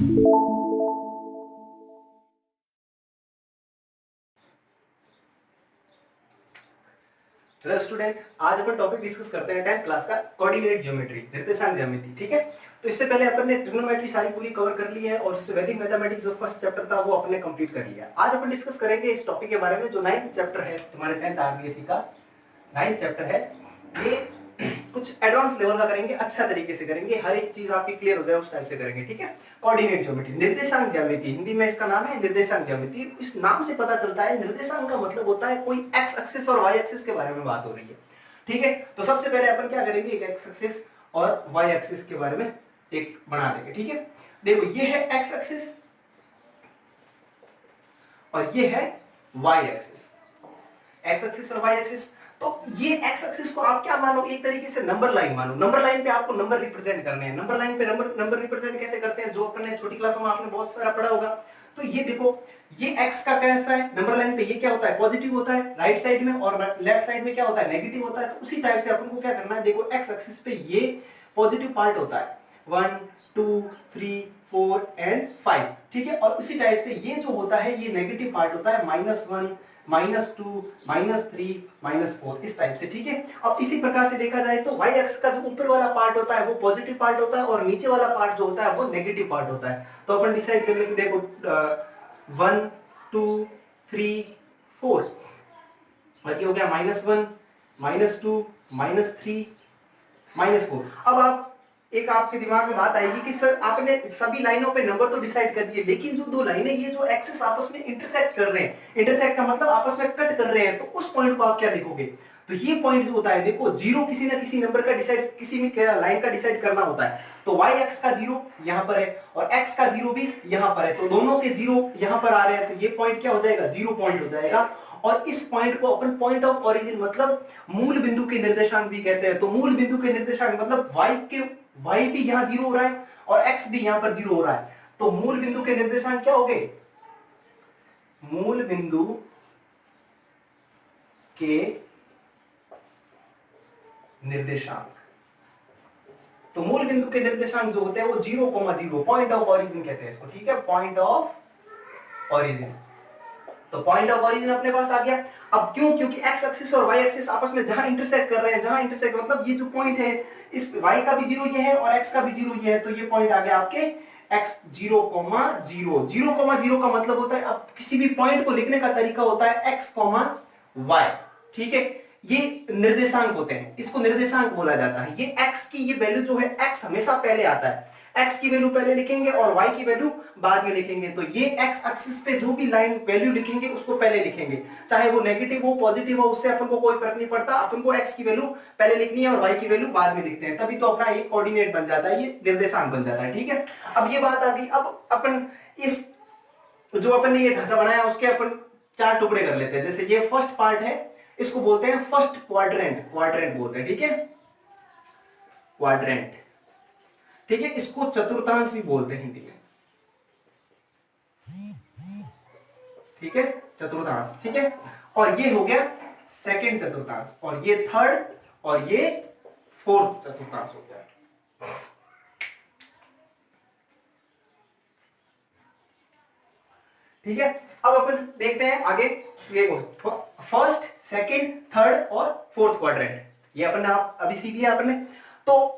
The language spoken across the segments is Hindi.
हेलो स्टूडेंट, आज अपन टॉपिक डिस्कस करते हैं 10th क्लास का कोऑर्डिनेट ज्योमेट्री, निर्देशांक ज्यामिति। ठीक है, तो इससे पहले अपन ने ट्रिग्नोमेट्री सारी पूरी कवर कर ली है और इससे वैदिक मैथमेटिक्स जो फर्स्ट चैप्टर था वो अपने कंप्लीट कर लिया। आज अपन डिस्कस करेंगे इस टॉपिक के बारे में जो 9th चैप्टर है तुम्हारे 10th आरबीएससी का 9th चैप्टर है। ये कुछ एडवांस लेवल का करेंगे, अच्छा तरीके से करेंगे, हर एक चीज आपकी क्लियर हो जाए उस टाइप से करेंगे। ठीक है, कोऑर्डिनेट ज्योमेट्री, निर्देशांक ज्यामिति, हिंदी में इसका नाम है निर्देशांक ज्यामिति। इस नाम से पता चलता है निर्देशांक का मतलब होता है कोई एक्स एक्सिस और वाई एक्सिस के बारे में बात हो रही है। ठीक है, तो सबसे पहले अपन क्या करेंगे, एक एक्स एक्सिस और वाई एक्सिस के बारे में एक बना देंगे। ठीक है, देखो ये है एक्स एक्सिस और ये है वाई एक्सिस, एक्स एक्सिस और वाई एक्सिस। तो ये एक्स एक्सिस को आप क्या मानो, एक तरीके से नंबर लाइन मानो। नंबर लाइन पे आपको नंबर रिप्रेजेंट करने हैं। नंबर लाइन पे नंबर रिप्रेजेंट कैसे करते हैं, जो अपन ने छोटी क्लासों में आपने बहुत सारा पढ़ा होगा। तो ये देखो, ये x का कैसा है, नंबर लाइन पे ये क्या होता है, पॉजिटिव होता है राइट साइड में, और लेफ्ट साइड में क्या होता है, नेगेटिव होता है। तो उसी टाइप से अपन को क्या करना है, देखो एक्स एक्सिस पे ये पॉजिटिव पार्ट होता है 1 2 3 4 एंड 5। ठीक है, और उसी टाइप से ये जो होता है ये नेगेटिव पार्ट होता है -1 -2 -3 -4, इस टाइप से। ठीक है, अब इसी प्रकार से देखा जाए तो y एक्स का जो ऊपर वाला पार्ट होता है वो पॉजिटिव पार्ट होता है और नीचे वाला पार्ट जो होता है वो नेगेटिव पार्ट होता है। तो अपन डिसाइड कर लेंगे, देखो 1 2 3 4, और ये हो गया -1 -2 -3 -4। अब आप एक आपके दिमाग में बात आएगी कि सर आपने सभी लाइनों पे नंबर तो डिसाइड कर दिए, लेकिन जो दो लाइनें ये जो एक्सिस आपस में इंटरसेक्ट कर रहे हैं, इंटरसेक्ट का मतलब आपस में कट कर रहे हैं, तो उस पॉइंट को आप क्या लिखोगे। तो ये पॉइंट जो होता है, देखो जीरो किसी ना किसी नंबर का डिसाइड, किसी भी लाइन का डिसाइड करना होता है। तो y एक्स का जीरो यहां पर है और x का जीरो भी यहां पर है, तो दोनों के जीरो यहां पर आ रहे हैं, तो ये पॉइंट क्या हो जाएगा, जीरो पॉइंट हो जाएगा। और इस पॉइंट को अपन पॉइंट ऑफ ओरिजिन मतलब मूल बिंदु के निर्देशांक भी कहते हैं। तो मूल बिंदु के निर्देशांक मतलब y भी यहां जीरो हो रहा है और x भी यहां पर जीरो हो रहा है। तो मूल बिंदु के निर्देशांक क्या हो गए, मूल बिंदु के निर्देशांक। तो मूल बिंदु के निर्देशांक जो होते हैं वो 0,0, पॉइंट ऑफ ओरिजिन कहते हैं इसको। ठीक है, पॉइंट ऑफ ओरिजिन। तो पॉइंट ऑफ ओरिजिन अपने पास आ गया। अब क्यों, क्योंकि एक्स एक्सिस और वाई एक्सिस आपस में जहां इंटरसेक्ट कर रहे हैं, जहां इंटरसेक्ट मतलब ये जो पॉइंट है, इस वाई का भी जीरो ये है और एक्स का भी जीरो ये है, तो ये पॉइंट आ गया आपके एक्स 0,0। 0,0 का मतलब होता है, अब किसी भी पॉइंट को लिखने का तरीका होता है एक्स वाई। ठीक है, ये निर्देशांक होते हैं, इसको निर्देशांक बोला जाता है। ये एक्स की ये वैल्यू जो है, एक्स हमेशा पहले आता है, एक्स की वैल्यू पहले लिखेंगे और वाई की वैल्यू बाद में लिखेंगे। तो ये एक्स एक्सिस पे जो भी लाइन वैल्यू लिखेंगे उसको पहले लिखेंगे, चाहे वो नेगेटिव हो पॉजिटिव हो, उससे अपन को कोई फर्क नहीं पड़ता। अपन को एक्स की वैल्यू पहले लिखनी है और वाई की वैल्यू बाद में लिखते हैं, तभी तो अपना एक कोऑर्डिनेट बन जाता है, ये निर्देशांक बन जाता है। ठीक है, अब ये बात आ गई। अब अपन इस जो अपन ने ये ढांचा बनाया उसके अपन चार टुकड़े कर लेते हैं। जैसे ये फर्स्ट पार्ट है, इसको बोलते हैं फर्स्ट क्वाड्रेंट, क्वाड्रेंट बोलते हैं। ठीक है, क्वाड्रेंट। ठीक है, इसको चतुर्थांश भी बोलते हैं हिंदी में। ठीक है, चतुर्थांश। ठीक है, और ये हो गया सेकंड चतुर्थांश, और ये थर्ड, और ये फोर्थ चतुर्थांश हो गया। ठीक है, अब अपन देखते हैं आगे। ये फर्स्ट सेकंड थर्ड और फोर्थ क्वाड्रेंट, ये अपन ने आप अभी सीख लिया अपन ने। तो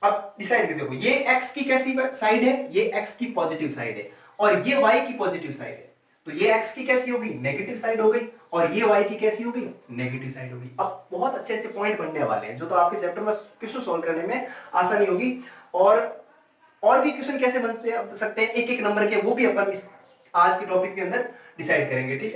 अब डिसाइड कर देखो, ये x की कैसी साइड है, ये x की पॉजिटिव साइड है, और ये y की पॉजिटिव साइड है। तो ये x की कैसी होगी, नेगेटिव साइड हो गई, और ये y की कैसी होगी, नेगेटिव साइड होगी। अब बहुत अच्छे अच्छे पॉइंट बनने वाले हैं जो तो आपके चैप्टर में क्वेश्चन सॉल्व करने में आसानी होगी। और भी क्वेश्चन कैसे बन सकते हैं एक एक नंबर के, वो भी अपन इस आज के टॉपिक के अंदर डिसाइड करेंगे। ठीक,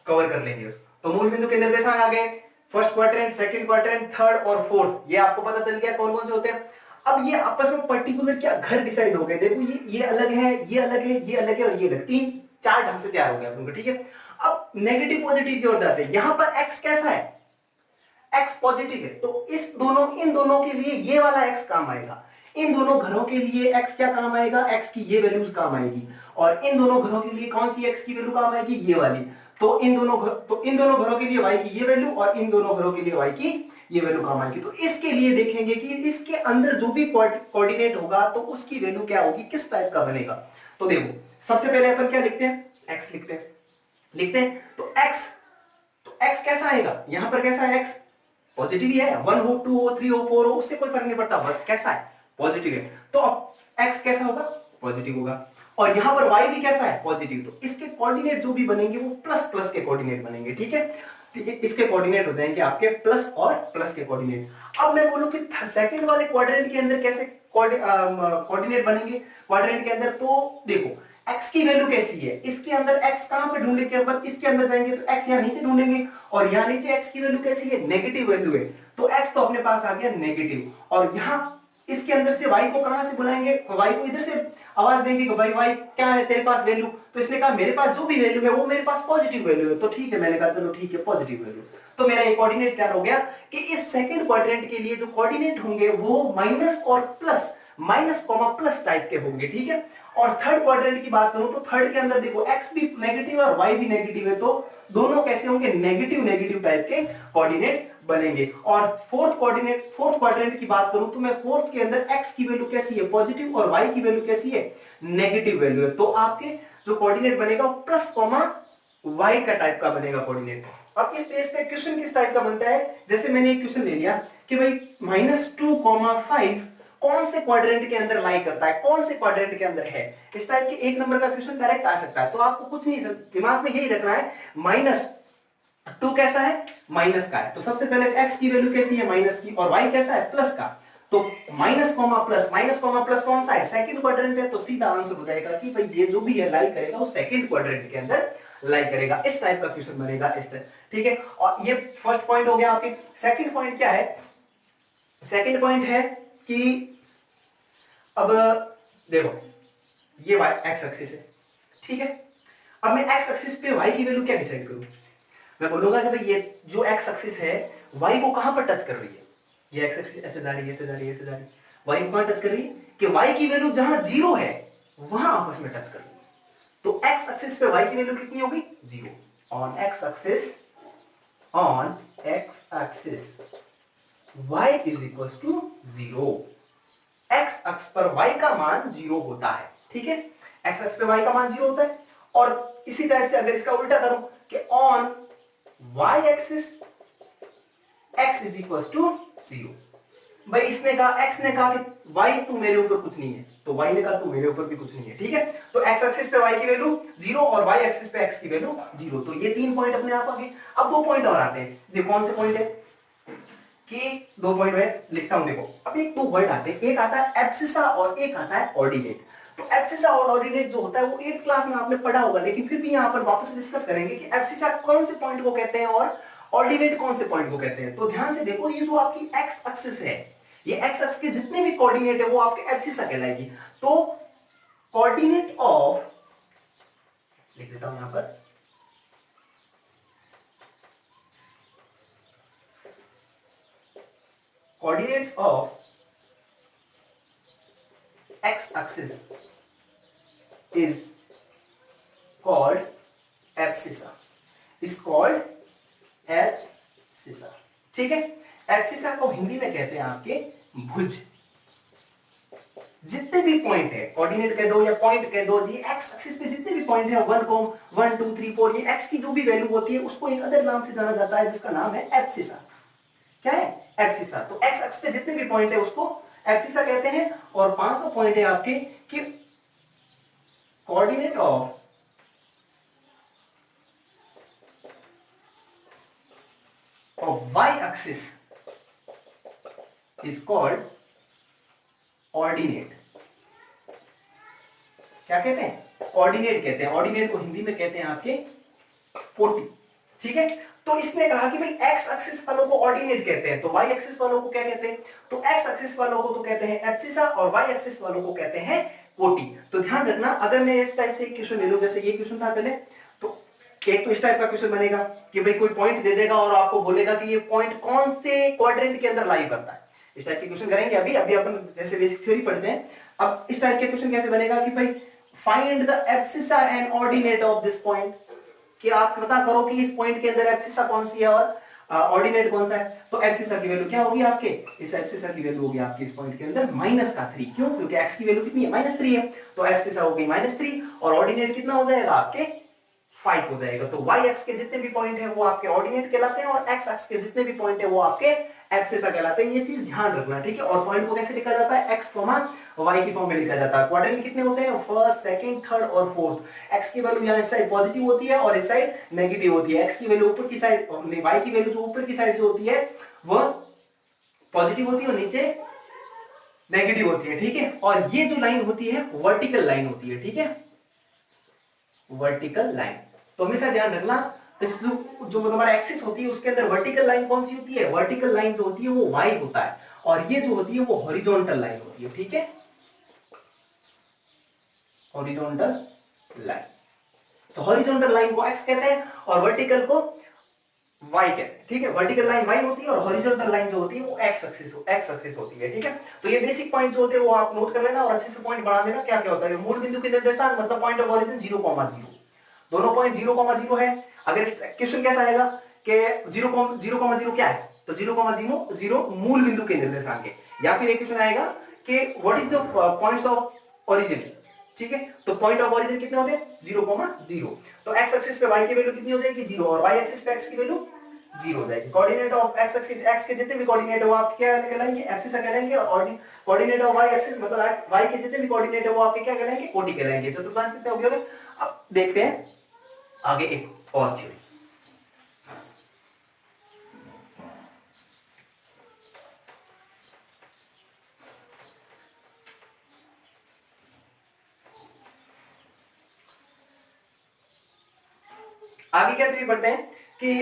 कवर कर लेंगे। तो मूल बिंदु के निर्देशांक आ गए, first quadrant, second quadrant, third और फोर्थ, ये आपको पता चल गया कौन कौन से होते हैं। अब ये आपस में पर्टिकुलर क्या घर डिसाइड हो गए, देखो ये अलग है, ये अलग है, ये अलग है, और ये अलग, तीन चार ढंग से तैयार हो गया अपन को। ठीक है, अब नेगेटिव पॉजिटिव की ओर जाते हैं। यहां पर x कैसा है, x पॉजिटिव है, तो इन दोनों के लिए ये वाला x काम आएगा। इन दोनों घरों के लिए x क्या काम आएगा, x की ये वैल्यूज काम आएगी, और इन दोनों घरों के लिए कौन सी x की वैल्यू काम आएगी, ये वाली। तो इन दोनों घरों के लिए y की ये वैल्यू और इन दोनों घरों के लिए y की ये वैल्यू काम आएगी। तो इसके लिए देखेंगे कि इसके अंदर जो भी कोऑर्डिनेट होगा तो उसकी वैल्यू क्या होगी, किस टाइप का बनेगा। तो देखो सबसे पहले अपन क्या लिखते हैं, x लिखते हैं तो x कैसा आएगा, यहां पर कैसा है, x पॉजिटिव ही है, 1 हो 2 हो 3 हो 4 हो उससे कोई फर्क नहीं पड़ता, कैसा है, पॉजिटिव है। तो अब x कैसा होगा, पॉजिटिव होगा, और यहां पर y भी कैसा है, पॉजिटिव। तो इसके कोऑर्डिनेट जो भी बनेंगे वो प्लस प्लस के कोऑर्डिनेट बनेंगे, ठीक है, ठीक है, इसके कोऑर्डिनेट हो जाएंगे आपके प्लस और प्लस के कोऑर्डिनेट। अब मैं बोलूं कि सेकंड वाले क्वाड्रेंट के अंदर कैसे कोऑर्डिनेट बनेंगे, क्वाड्रेंट के अंदर तो देखो x की वैल्यू कैसी है, इसके अंदर x कहां पे ढूंढेंगे अपन, इसके अंदर जाएंगे तो x यहां नीचे ढूंढेंगे, और यहां नीचे x की वैल्यू कैसी है, नेगेटिव वैल्यू है, तो x तो अपने पास आ गया नेगेटिव, और यहां इसके अंदर से y को कहां से बुलाएंगे, y को इधर से आवाज देंगे कि भाई y क्या है तेरे पास वैल्यू, तो इसने कहा मेरे पास जो भी वैल्यू है वो मेरे पास पॉजिटिव वैल्यू है, तो ठीक है, मैंने कहा चलो ठीक है पॉजिटिव वैल्यू। तो मेरा ये कोऑर्डिनेट क्या हो गया कि इस सेकंड क्वाड्रेंट के लिए जो कोऑर्डिनेट होंगे वो माइनस और plus, minus comma plus type के होंगे, ठीक है। और थर्ड क्वाड्रेंट की बात करूं तो थर्ड के अंदर देखो x भी नेगेटिव और y भी नेगेटिव है, तो दोनों कैसे होंगे, नेगेटिव नेगेटिव टाइप के कोऑर्डिनेट बनेंगे। और फोर्थ क्वाड्रेंट की बात करूं तो मैं फोर्थ के अंदर x की वैल्यू कैसी है, पॉजिटिव, और y की वैल्यू कैसी है, नेगेटिव वैल्यू है, तो आपके जो कोऑर्डिनेट बनेगा वो प्लस कॉमा y का टाइप का बनेगा कोऑर्डिनेट। अब इस बेस पे क्वेश्चन किस टाइप का बनता है, जैसे मैंने एक क्वेश्चन ले लिया कि भाई -2,5 कौन से क्वाड्रेंट के अंदर लाई करता है, कौन से क्वाड्रेंट के अंदर है, इस टाइप के एक नंबर का क्वेश्चन डायरेक्ट आ सकता है। तो आपको कुछ नहीं दिमाग में यही रखना है, -2 कैसा है, माइनस का है, तो सबसे पहले x की वैल्यू कैसी है, माइनस की, और y कैसा है, प्लस का, तो माइनस कॉमा प्लस कौन सा है, सेकंड क्वाड्रेंट है, तो सीधा आंसर हो जाएगा कि भाई ये जो भी है लाई करेगा वो सेकंड क्वाड्रेंट के अंदर लाई करेगा, इस टाइप का क्वेश्चन बनेगा इस टाइप, ठीक है। और ये फर्स्ट पॉइंट हो गया आपके। सेकंड पॉइंट क्या है, सेकंड पॉइंट है कि अब देखो ये एक्स एक्सिस है, ठीक है, अब मैं एक्स एक्सिस पे y की वैल्यू क्या डिसाइड करूं, मैं बोलूंगा कि भाई ये जो एक्स एक्सिस है y को कहां पर टच कर रही है, ये एक्स एक्सिस ऐसे जा रही है, ऐसे जा रही है, ऐसे जा रही है, y को कहां टच कर रही है कि y की वैल्यू जहां 0 है वहां आपस में टच कर रही है, तो x एक्सिस पे y की वैल्यू कितनी होगी, 0, on x axis y is equal to 0, x अक्ष पर y का मान 0 होता है, ठीक है, x अक्ष पे y का मान 0 होता है। और इसी तरह से अगर इसका उल्टा करूं कि on y axis x is equal to 0, भाई इसने कहा, x ने कहा कि y तू मेरे ऊपर कुछ नहीं है, तो y ने कहा तू मेरे ऊपर भी कुछ नहीं है, ठीक है, तो x एक्सिस पे y की वैल्यू 0 और y एक्सिस पे x की वैल्यू 0, तो ये 3 पॉइंट अपने आप आ गए। अब 2 पॉइंट और आते हैं, देखो कौन से पॉइंट है कि 2 पॉइंट में लिखता हूं, देखो अब एक 2 वर्ड आते हैं, एक आता है एब्सिसा और एक आता है ऑर्डिनेट। तो एब्सिसा और ऑर्डिनेट जो होता है वो 8th क्लास में आपने पढ़ा होगा, लेकिन फिर भी यहां पर वापस डिस्कस करेंगे कि एब्सिसा कौन से पॉइंट को कहते हैं और ऑर्डिनेट कौन से पॉइंट को कहते हैं। तो ध्यान से देखो, ये जो आपकी एक्स एक्सिस है, ये एक्स एक्सिस के जितने भी कोऑर्डिनेट है वो आपके एब्सिसा कहलाएगी। तो कोऑर्डिनेट ऑफ, लिख देता हूं यहां पर, coordinates of x axis is called abscissa, ठीक है। एब्सिसा को हिंदी में कहते हैं आपके भुज। जितने भी पॉइंट है, कोऑर्डिनेट कह दो या पॉइंट कह दो, ये एक्स एक्सिस पे जितने भी पॉइंट है 1 2 3 4, ये एक्स की जो भी वैल्यू होती है उसको एक अदर नाम से जाना जाता है जिसका नाम है एब्सिसा। क्या है, एब्सिसा। तो एक्स एक्सिस पे जितने भी पॉइंट है उसको एब्सिसा कहते हैं। और 5वां पॉइंट है आपके कि coordinate of Y axis is called ordinate. क्या कहते हैं, ऑर्डिनेट कहते हैं। ऑर्डिनेट को हिंदी में कहते हैं आपके कोटि, ठीक है। तो इसने कहा कि भाई एक्स एक्सिस वालों को ऑर्डिनेट कहते हैं, तो वाई एक्सिस वालों को क्या कहते हैं, तो एक्स एक्सिस वालों को तो कहते हैं एब्सिसा और वाई एक्सिस वालों को कहते हैं कोटि। तो ध्यान रखना, अगर मैं इस टाइप से एक क्वेश्चन ले लूं, जैसे ये क्वेश्चन था पहले, तो एक तो इस टाइप का क्वेश्चन बनेगा कि भाई कोई पॉइंट दे देगा और आपको बोलेगा कि ये पॉइंट कौन से क्वाड्रेंट के अंदर लाई करता है। इस टाइप के क्वेश्चन करेंगे अभी अपन जैसे बेसिक थ्योरी पढ़ते हैं। अब इस टाइप के क्वेश्चन कैसे बनेगा कि भाई find the abscissa and ordinate of this point, कि आप पता करो कि इस पॉइंट के अंदर एब्सिसा कौन सी है और ऑर्डिनेट कौन सा है, तो एक्सिस की वैल्यू क्या होगी आपके, इस एक्सिस की वैल्यू होगी आपके इस पॉइंट के अंदर -3, क्यों, क्योंकि एक्स की वैल्यू कितनी है, -3 है, तो एक्सिस हो गई -3 और ऑर्डिनेट कितना हो जाएगा आपके 5 हो जाएगा। तो y एक्स के जितने भी पॉइंट है वो आपके ऑर्डिनेट कहलाते हैं और x एक्स के जितने भी पॉइंट है वो आपके एक्सिस कहलाते हैं। ये चीज ध्यान रखना, ठीक है। और पॉइंट को कैसे लिखा जाता है, x, y की फॉर्म में लिखा जाता है। क्वाड्रेंट कितने होते हैं, फर्स्ट, सेकंड, थर्ड और फोर्थ। x की वैल्यू यहाँ इस साइड पॉजिटिव होती है और इस साइड नेगेटिव होती है। x की वैल्यू ऊपर की साइड, y की वैल्यू जो ऊपर की साइड जो होती है वह पॉजिटिव होती है और नीचे नेगेटिव होती है, ठीक है। और ये जो लाइन होती है वर्टिकल लाइन होती है, ठीक है, वर्टिकल लाइन। तो हमेशा ध्यान रखना, इस जो हमारा एक्सिस होती है उसके अंदर वर्टिकल लाइन कौन सी होती है, वर्टिकल लाइन जो होती है वो y होता है और ये जो होती है वो हॉरिजॉन्टल लाइन होती है, ठीक है, हॉरिजॉन्टल लाइन। तो हॉरिजॉन्टल लाइन को x कहते हैं और वर्टिकल को y कहते हैं, ठीक है। वर्टिकल लाइन y होती है और हॉरिजॉन्टल लाइन जो होती है वो x एक्सिस होती है, ठीक है। तो ये बेसिक पॉइंट जो होते हैं वो आप नोट कर लेना और अच्छे से पॉइंट बना देना। क्या क्या होता है, मूल बिंदु के निर्देशांक मतलब पॉइंट ऑफ ऑरिजिन 0,0, दोनों पॉइंट 0,0 है। अगर क्वेश्चन कैसा आएगा कि 0,0 क्या है, तो 0,0 मूल बिंदु के निर्देशांक है। या फिर एक क्वेश्चन आएगा कि what is the points of origin, ठीक है। तो पॉइंट ऑफ ओरिजिन कितने होते हैं, 0,0। तो x एक्सिस पे y की वैल्यू कितनी हो जाएगी, 0 और y एक्सिस पे x की वैल्यू 0 हो जाएगी। Coordinate of x axis, x के जितने भी कोऑर्डिनेट है वो आप क्या कहलाएंगे, एक्सिस कहलाएंगे और कोऑर्डिनेट ऑफ y एक्सिस मतलब y के जितने भी कोऑर्डिनेट है वो आपके क्या कहलाएंगे, कोटि कहलाएंगे। चतुर्थांश कितने हो गए। अब देखते हैं आगे एक और थ्योरी। आगे क्या थ्योरी पढ़ते हैं कि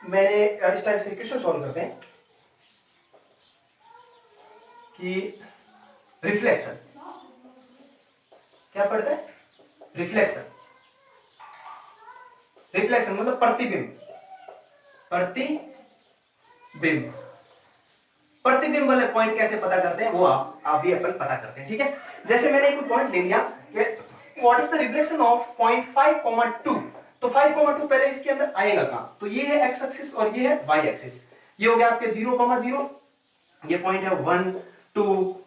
मैंने इस टाइप से क्वेश्चन सॉल्व करते हैं कि रिफ्लेक्शन क्या पढ़ते हैं, रिफ्लेक्शन, रिफ्लेक्शन मतलब प्रतिबिंब, प्रतिबिंब, प्रतिबिंब वाले पॉइंट कैसे पता करते हैं वो आप भी अपन पता करते हैं, ठीक है। जैसे मैंने एक पॉइंट ले लिया कि what is the reflection of point 5,2, तो 5,2 पहले इसके अंदर आएगा कहां, तो ये है x एक्सिस और ये है y एक्सिस। ये हो गया आपके 0,0, ये पॉइंट है 1 2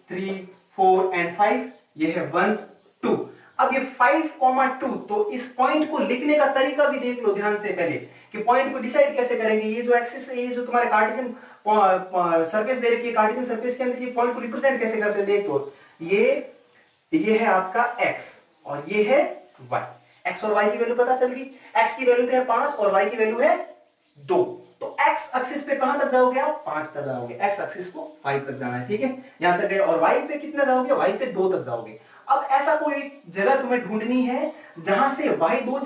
3 4 एंड 5, ये है 1 2। अब ये 5,2, तो इस पॉइंट को लिखने का तरीका भी देख लो ध्यान से पहले कि पॉइंट को डिसाइड कैसे करेंगे। ये जो एक्सिस है, ये जो तुम्हारे कार्टेशियन सरफेस दे रखी है, कार्टेशियन सरफेस के अंदर ये पॉइंट को रिप्रेजेंट कैसे करते हैं, देखो ये है आपका x और ये है y। x और y की वैल्यू पता चल गई, x की वैल्यू है 5 और y की वैल्यू है 2। तो x एक्सिस पे कहां तक जाओगे आप, 5 तक जाओगे, x एक्सिस को 5 तक जाना है, ठीक है, यहां तक गए। और y पे कितना जाओगे, y पे 2 तक जाओगे। अब ऐसा कोई जगह तुम्हें ढूंढनी है जहां से y 2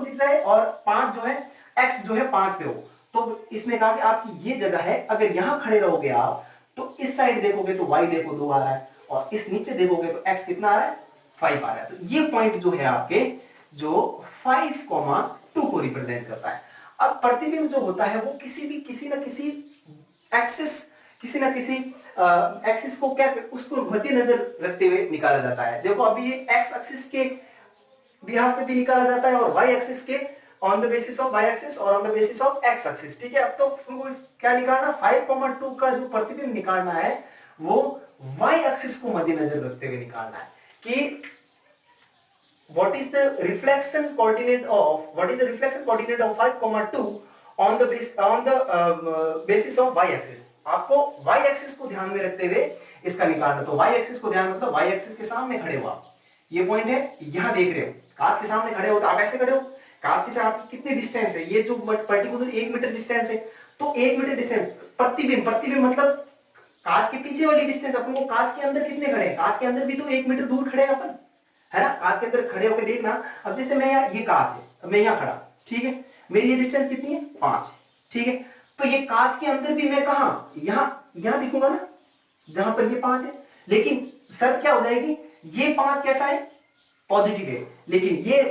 दिख जाए और 5 जो है, x जो है 5 पे हो। तो इसने कहा कि आपकी ये जगह है, अगर यहां खड़े रहोगे आप तो इस साइड देखोगे तो y देखो 2 आ रहा है और इस नीचे देखोगे तो x कितना आ रहा है, 5 आ रहा है। तो ये पॉइंट जो है आपके जो 5,2 को रिप्रेजेंट करता है। अब प्रतिबिंब जो होता है वो किसी न किसी एक्सिस, किसी न किसी एक्सिस को क्या, उसको मद्देनजर रखते हुए निकाला जाता है। देखो अभी ये x एक्सिस के बिहाफ पे भी निकाला जाता है और y एक्सिस के on the basis of y axis और on the basis of x axis, ठीक है। अब तो तुमको क्या निकालना, 5,2 का जो प्रतिबिंब निकालना है वो y एक्सिस को मद्देनजर रखते हुए निकालना है कि what is the reflection coordinate of 5,2 on the basis of y axis। आपको y axis को ध्यान में रखते हुए इसका निकालना। तो y axis को ध्यान मतलब y axis के सामने खड़े हो आप, ये पॉइंट है, यहां देख रहे हो, कांच के सामने खड़े हो तो आप ऐसे खड़े हो, कांच के साथ आपकी कितनी डिस्टेंस है, ये जो पर्टिकुलर 1 मीटर डिस्टेंस है, तो 1 मीटर डिस्टेंस प्रतिबिंब मतलब कांच के पीछे वाली डिस्टेंस। अपन को कांच के अंदर कितने खड़े हैं, कांच के अंदर भी तो 1 मीटर दूर खड़े हैं अपन, है ना। कांच के अंदर खड़े होकर देखना। अब जैसे मैं यहाँ, ये कांच है, अब मैं यहाँ खड़ा, ठीक है, मेरी ये डिस्टेंस कितनी है, 5, ठीक है। तो ये कांच के अंदर भी मैं कहा, यहाँ दिखूंगा ना जहां पर ये 5 है, लेकिन सर क्या हो जाएगी, ये 5 कैसा है, पॉजिटिव है, लेकिन ये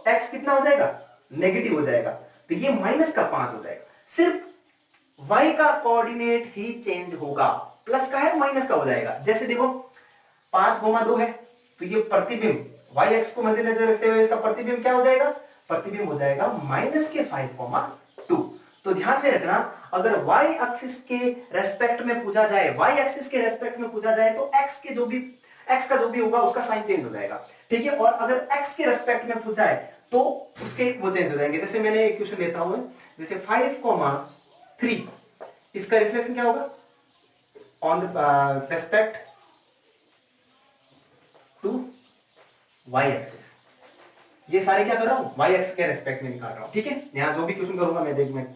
x कितना हो जाएगा, नेगेटिव हो जाएगा, तो ये -5 हो जाएगा। सिर्फ y का कोऑर्डिनेट ही चेंज होगा, प्लस का है माइनस का हो जाएगा। जैसे देखो 5,2 है, तो ये प्रतिबिंब y एक्स को मद्देनजर रखते हुए इसका प्रतिबिंब क्या हो जाएगा, प्रतिबिंब हो जाएगा -5,2। तो ध्यान में रखना, अगर y एक्सिस के रेस्पेक्ट में पूछा जाए, y एक्सिस के रेस्पेक्ट में पूछा जाए तो x का जो भी होगा उसका साइन चेंज हो जाएगा, ठीक है। और अगर x के रेस्पेक्ट में पूछा है तो उसके वो चेंज हो जाएंगे। जैसे मैंने एक क्वेश्चन लेता हूं, जैसे 5,3, इसका रिफ्लेक्शन क्या होगा on respect to y axis. ये सारे क्या कर रहा हूं, y एक्सिस के रेस्पेक्ट में निकाल रहा हूं, ठीक है। यहां जो भी क्वेश्चन करूंगा मैं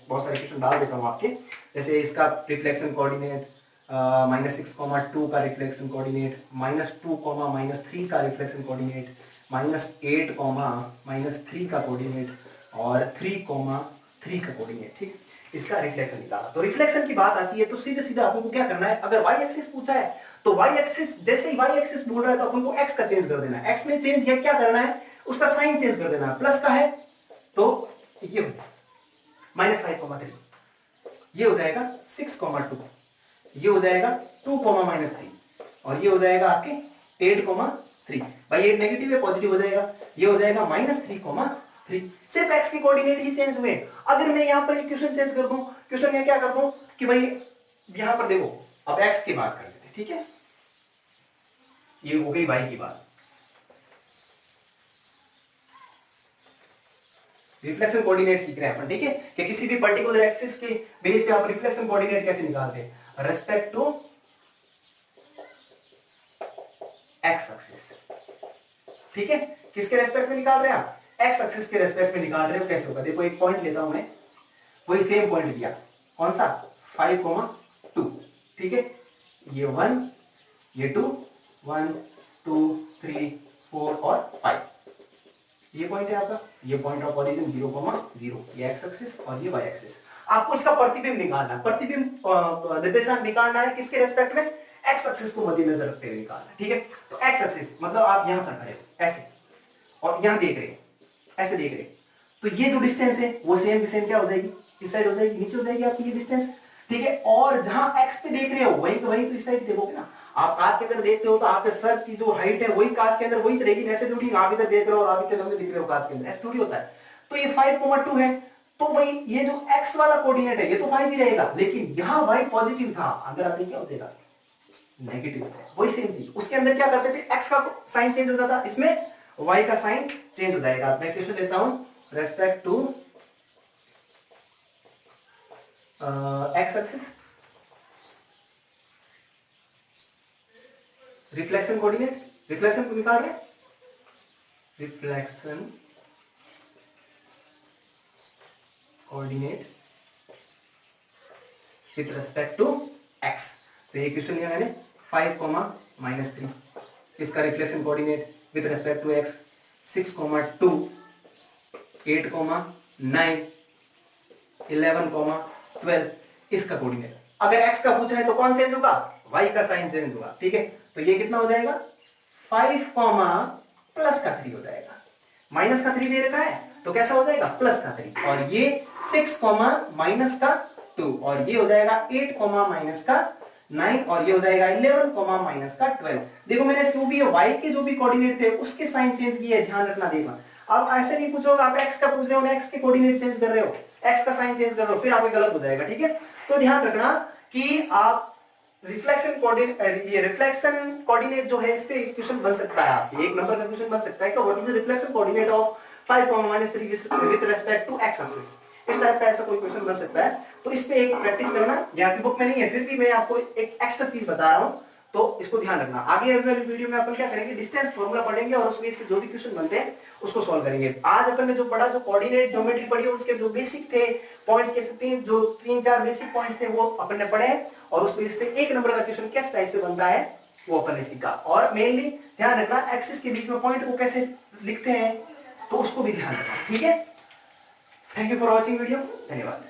बहुत सारे क्वेश्चन डाल देता हूं आपके। जैसे इसका रिफ्लेक्शन कोऑर्डिनेट -6,2 का रिफ्लेक्शन कोऑर्डिनेट, -2, -3 का रिफ्लेक्शन कोऑर्डिनेट, -8, -3 का कोऑर्डिनेट और 3,3 का कोऑर्डिनेट, ठीक। इसका रिफ्लेक्शन निकाला। तो रिफ्लेक्शन की बात आती है तो सीधे सीधे आपको क्या करना है, अगर y एक्सिस पूछा है तो y एक्सिस, जैसे ही y एक्सिस बोल रहा है तो अपन को x का चेंज कर देना है। x में चेंज किया, क्या करना है, उसका साइन चेंज कर देना है। प्लस का है तो ये हो जाएगा -5,3, ये हो जाएगा 6,2, ये हो जाएगा 2, -3 और ये हो जाएगा आपके 8,3। भाई ये नेगेटिव है, पॉजिटिव हो जाएगा, ये हो जाएगा -3,3। सिर्फ x के कोऑर्डिनेट ही चेंज हुए। अगर मैं यहां पर इक्वेशन चेंज कर दूं, क्वेश्चन में क्या कर दूं कि भाई यहां पर देखो, अब x की बात कर लेते हैं, ठीक है। ये हो गई y की बात। रिफ्लेक्शन कोऑर्डिनेट सीख रहे हैं अपन, ठीक है, कि किसी भी पर्टिकुलर एक्सिस के बेस पे आप रिफ्लेक्शन कोऑर्डिनेट कैसे निकालते हैं, रेस्पेक्ट टू एक्स एक्सिस, ठीक है। किसके रेस्पेक्ट में निकाल रहे हैं आप, एक्स एक्सिस के रेस्पेक्ट में निकाल रहे हो। कैसे होगा, देखो एक पॉइंट लेता हूं मैं, वही सेम पॉइंट लिया, कौन सा, 5,2, ठीक है। ये 1, ये 2, 1, 2, 3, 4 और 5, ये पॉइंट है आपका, ये पॉइंट ऑफ ओरिजिन 0,0, ये एक्स एक्सिस और ये वाई एक्सिस। आपको इसका प्रतिबिंब निकालना है, प्रतिबिंब निर्देशांक निकालना है किसके रेस्पेक्ट में, एक्स एक्सिस को मद्देनजर रखते हुए निकालना है, ठीक है। तो एक्स एक्सिस मतलब आप यहां पर खड़े हो ऐसे और यहां देख रहे हैं, ऐसे देख रहे हैं, तो ये जो डिस्टेंस है वो सेम क्या हो जाएगी, इस साइड हो जाएगी, नीचे हो जाएगी आपकी ये डिस्टेंस, ठीक है। और जहां एक्स पे देख रहे हो वहीं तो इस साइड देखोगे ना। आप कांच के अंदर देखते हो तो आपके सर की जो हाइट है वही कांच के अंदर वही रहेगी, वैसे थोड़ी आप इधर देख रहे हो और आप इधर दिख रहे हो कांच के अंदर, ऐसे थोड़ी होता है। तो ये 5,2 है, तो वही ये जो x वाला कोऑर्डिनेट है ये तो 5 ही रहेगा, लेकिन यहां y पॉजिटिव था, अगर आप क्या हो जाएगा नेगेटिव, वही सेम चीज उसके अंदर क्या करते थे, x का साइन चेंज होता था, इसमें y का साइन चेंज हो जाएगा। मैं क्वेश्चन लेता हूं, respect to X axis, reflection coordinate, reflection को निकाल रहे हैं, reflection coordinate with respect to X. तो ये क्वेश्चन लिया मैंने 5, -3, इसका reflection coordinate with respect to X 6,2, 8, 9, 11, 12, इसका कोऑर्डिनेट। अगर x का पूछा है तो कौन चेंज होगा, y का साइन चेंज होगा, ठीक है। तो ये कितना हो जाएगा 5, प्लस का 3 हो जाएगा, माइनस का 3 दे रखा है तो कैसा हो जाएगा प्लस का 3, और ये 6, माइनस का 2 और ये हो जाएगा 8, माइनस का 9 और ये हो जाएगा 11, माइनस का 12। देखो मैंने जो भी y के जो भी कोऑर्डिनेट थे उसके साइन चेंज किए, ध्यान रखना। देखना अब ऐसे नहीं पूछोगे, आप x का पूछ रहे हो, x के कोऑर्डिनेट चेंज कर रहे हो, x का साइन चेंज कर रहे हो, फिर आपको गलत हो जाएगा, ठीक है। तो ध्यान रखना कि आप रिफ्लेक्शन कोऑर्डिनेट, ये रिफ्लेक्शन कोऑर्डिनेट जो है इस पे क्वेश्चन बन सकता है, आपके 1 नंबर का क्वेश्चन बन सकता है कि what is the reflection coordinate of 5, -3 with respect to X axis. इस टाइप का ऐसा कोई क्वेश्चन बन सकता है। तो इस पे एक प्रैक्टिस करना, यहाँ की बुक में नहीं है, फिर भी मैं आपको एक एक्स्ट्रा चीज बता रहा हूँ, तो इसको ध्यान रखना। आगे अगले वीडियो में अपन क्या करेंगे, डिस्टेंस फॉर्मूला पढ़ेंगे और उसमें इसके जो भी क्वेश्चन बनते हैं उसको सॉल्व करेंगे। आज अपन ने जो पढ़ा, जो कोऑर्डिनेट ज्योमेट्री पढ़ी है, उसके जो बेसिक थे पॉइंट्स, कह सकते हैं जो 3-4 बेसिक पॉइंट्स थे वो अपन ने पढ़े, और उसमें इससे 1 नंबर का क्वेश्चन किस टाइप से बनता है वो अपन ने सीखा। और मेनली ध्यान रखना एक्सिस के बीच में पॉइंट को कैसे लिखते हैं, तो उसको भी ध्यान रखना, ठीक है। Thank you for watching video, धन्यवाद।